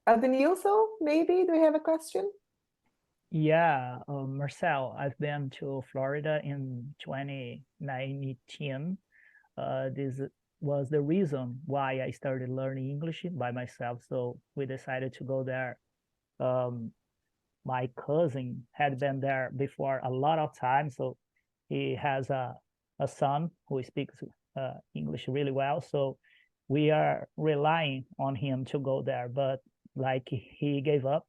Adenilso, maybe, do we have a question? Yeah, Marcel, I've been to Florida in 2019. This was the reason why I started learning English by myself. So we decided to go there. Um, my cousin had been there before a lot of times, so he has a son who speaks English really well. So we are relying on him to go there, but like he gave up,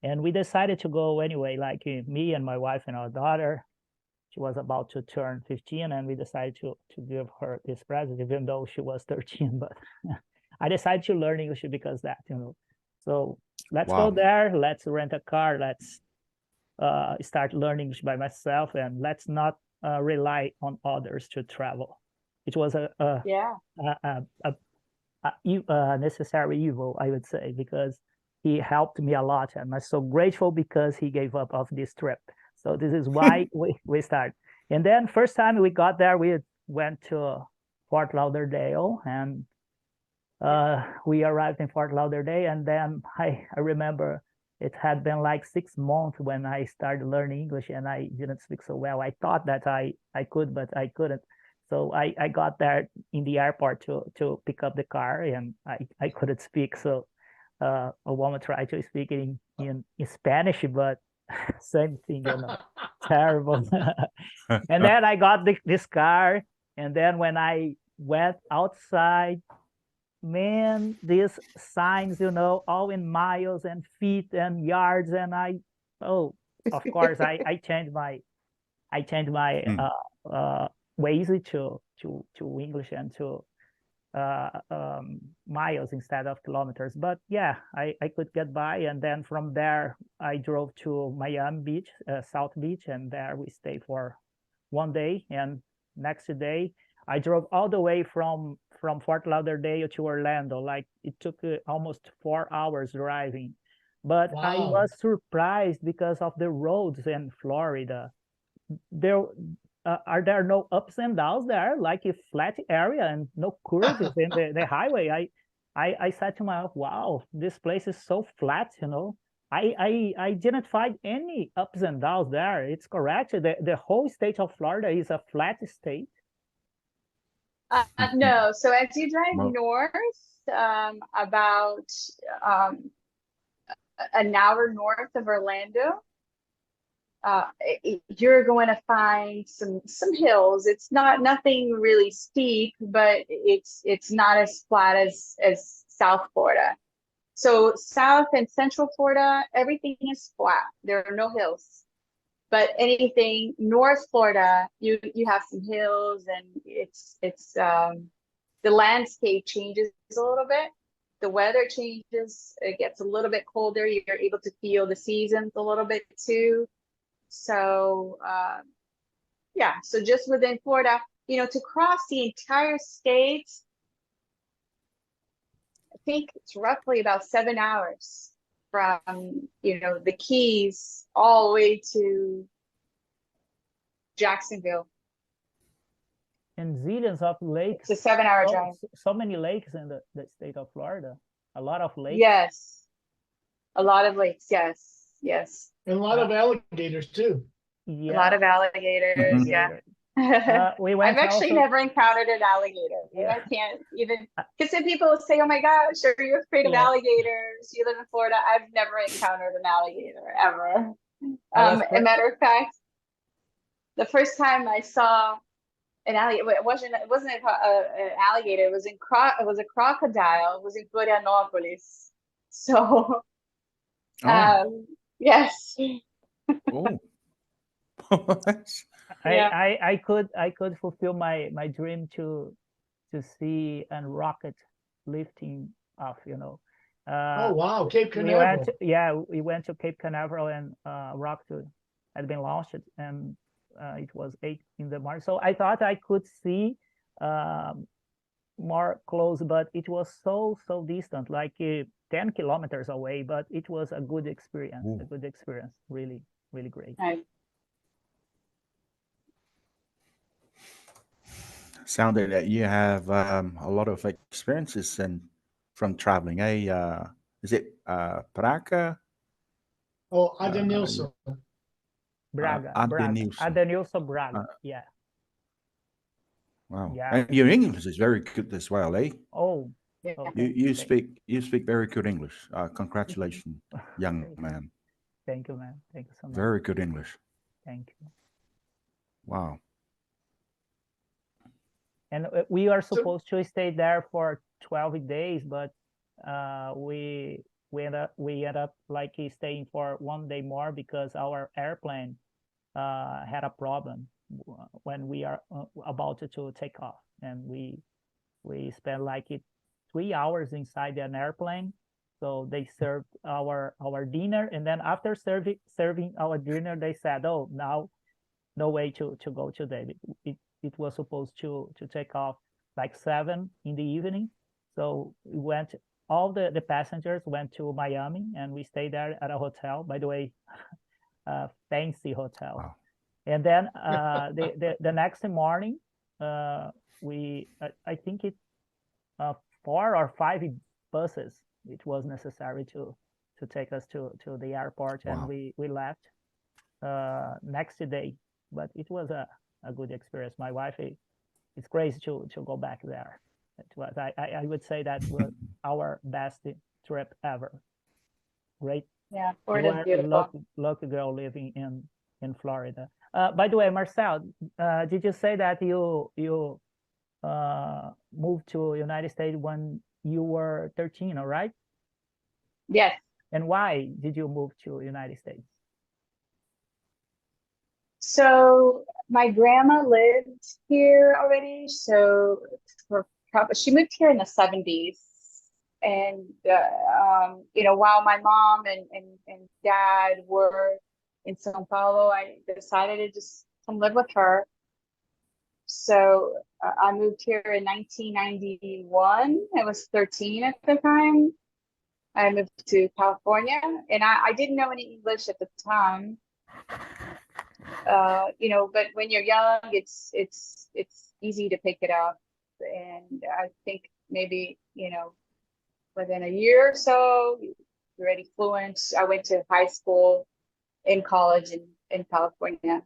and we decided to go anyway. Like me and my wife and our daughter, she was about to turn 15, and we decided to give her this present, even though she was 13. But I decided to learn English because that, you know. So let's go Wow. there. Let's rent a car. Let's start learning by myself, and let's not rely on others to travel. It was Yeah. a, a, a necessary evil, I would say, because he helped me a lot, and I'm so grateful because he gave up of this trip. So this is why we start. And then first time we got there, we went to Fort Lauderdale, and we arrived in Fort Lauderdale, and then I remember it had been like 6 months when I started learning English, and I didn't speak so well. I thought that I could, but I couldn't. So I got there in the airport to pick up the car, and I couldn't speak. So a woman tried to speak in Spanish, but same thing, you know, terrible. And then I got this car, and then when I went outside, man, these signs, you know, all in miles and feet and yards, and oh, of course, I changed my Mm. ways to English and to miles instead of kilometers. But yeah, I could get by, and then from there I drove to Miami Beach, South Beach, and there we stayed for one day, and next day I drove all the way from Fort Lauderdale to Orlando. Like it took almost 4 hours driving, but I Wow. was surprised because of the roads in Florida. There are there no ups and downs there, like a flat area and no curves in the highway. I said to myself, wow, this place is so flat, you know. I didn't find any ups and downs there. It's correct. The whole state of Florida is a flat state. No, so as you drive Well, north, about um, an hour north of Orlando, you're going to find some hills. It's not nothing really steep, but it's not as flat as South Florida. So South and Central Florida, everything is flat. There are no hills. But anything North Florida, you have some hills, and it's the landscape changes a little bit. The weather changes. It gets a little bit colder. You're able to feel the seasons a little bit too. So yeah, so just within Florida, to cross the entire state, I think it's roughly about 7 hours from, the Keys all the way to Jacksonville. And zillions of It's a lakes, 7 hour so drive. so many lakes in the state of Florida. A lot of lakes. Yes, a lot of lakes. Yes, yes, And a lot Uh, of alligators too. a lot yeah, of alligators. Yeah. alligator. We I've went actually also. never encountered an alligator. Yeah, I can't even, because some people say, "Oh my gosh, are you afraid of yeah. alligators? You live in Florida." I've never encountered an alligator ever. I was A matter of fact, the first time I saw an alligator, it wasn't an alligator. It was a crocodile. It was in Florianopolis. So, oh, yes, oh. yeah. I could fulfill my dream to see a rocket lifting off, you know. Oh Uh, wow, Cape we went Canaveral. yeah, we went to Cape Canaveral, and rocket had been launched, and it was 8 in the morning. So I thought I could see um, more close, but it was so distant, like 10 kilometers away. But it was a Ooh. good experience, really, really great. I, Sounded that you have a lot of experiences and from traveling. Is it Praga? Oh, Adenilson. Braga. Adenilson. Adenilson Braga. Uh, Yeah. Wow. Yeah. And your English is very good as well, eh? Oh, Yeah. okay. You speak very good English. Congratulations, young man. Thank you, man. Thank you so much. Very good English. Thank you. Wow. And we are supposed to stay there for 12 days, but we end up like staying for 1 day more because our airplane had a problem when we are about to take off, and we spent like 3 hours inside an airplane. So they served our dinner, and then after serving our dinner, they said, "Oh, now no way to go today." It was supposed to take off like 7 in the evening. So we went, all the passengers went to Miami, and we stayed there at a hotel, by the way, a fancy hotel. Wow. And then the next morning, I think 4 or 5 buses, it was necessary to take us to the airport. Wow. And we left next day. But it was a good experience. My wife, it's crazy to go back there. It was, I would say that was our best trip ever. Great. Yeah, You Florida's are a beautiful. lucky girl living in Florida. By the way, Marcelle, did you say that you moved to United States when you were 13, all right? Yes. And why did you move to United States? So my grandma lived here already. So she moved here in the 70s. And, while my mom and dad were in Sao Paulo, I decided to just come live with her. So I moved here in 1991. I was 13 at the time. I moved to California, and I didn't know any English at the time. But when you're young, it's easy to pick it up. And I think maybe, within a year or so, you're already fluent. I went to high school and college in California.